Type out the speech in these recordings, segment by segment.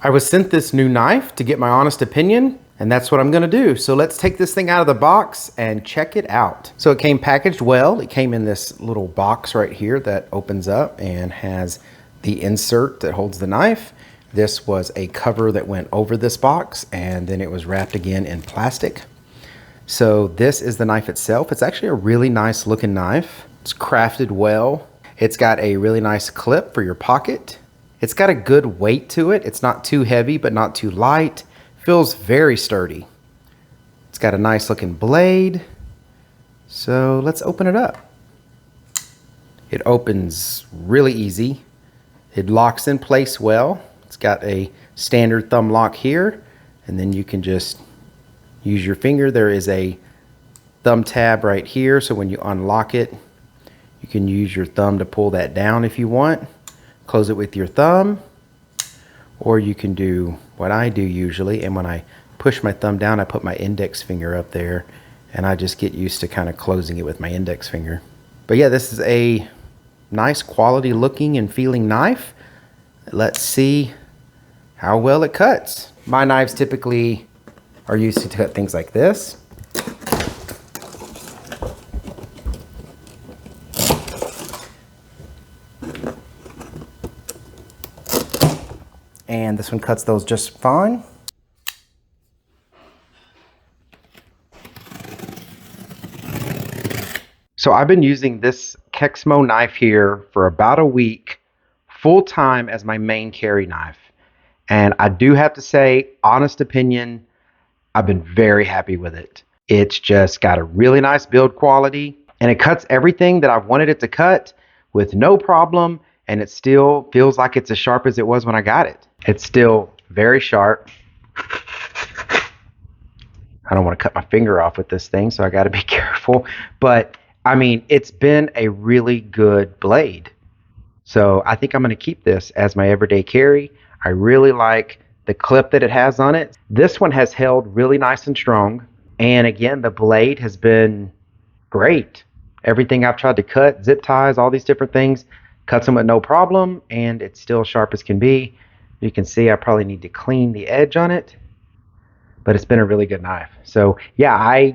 I was sent this new knife to get my honest opinion, and that's what I'm gonna do. So let's take this thing out of the box and check it out. So it came packaged well. It came in this little box right here that opens up and has the insert that holds the knife. This was a cover that went over this box, and then it was wrapped again in plastic. So this is the knife itself. It's actually a really nice looking knife. It's crafted well. It's got a really nice clip for your pocket. It's got a good weight to it. It's not too heavy, but not too light. Feels very sturdy. It's got a nice looking blade. So let's open it up. It opens really easy. It locks in place well. It's got a standard thumb lock here, and then you can just use your finger. There is a thumb tab right here, so when you unlock it, you can use your thumb to pull that down if you want. Close it with your thumb, or you can do what I do usually, and when I push my thumb down, I put my index finger up there, and I just get used to kind of closing it with my index finger. But yeah, this is a nice quality looking and feeling knife. Let's see how well it cuts. My knives typically are used to cut things like this. And this one cuts those just fine. So I've been using this KEXMO knife here for about a week, full time as my main carry knife. And I do have to say, honest opinion, I've been very happy with it. It's just got a really nice build quality, and it cuts everything that I've wanted it to cut with no problem, and it still feels like it's as sharp as it was when I got it. It's still very sharp. I don't want to cut my finger off with this thing, so I got to be careful. But I mean, it's been a really good blade. So I think I'm going to keep this as my everyday carry. I really like the clip that it has on it. This one has held really nice and strong. And again, the blade has been great. Everything I've tried to cut, zip ties, all these different things, cuts them with no problem, and it's still sharp as can be. You can see I probably need to clean the edge on it, but it's been a really good knife. So yeah,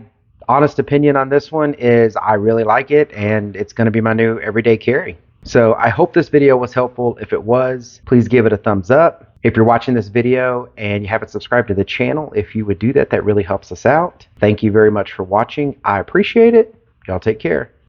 honest opinion on this one is I really like it, and it's going to be my new everyday carry. So I hope this video was helpful. If it was, please give it a thumbs up. If you're watching this video and you haven't subscribed to the channel, if you would do that, that really helps us out. Thank you very much for watching. I appreciate it. Y'all take care.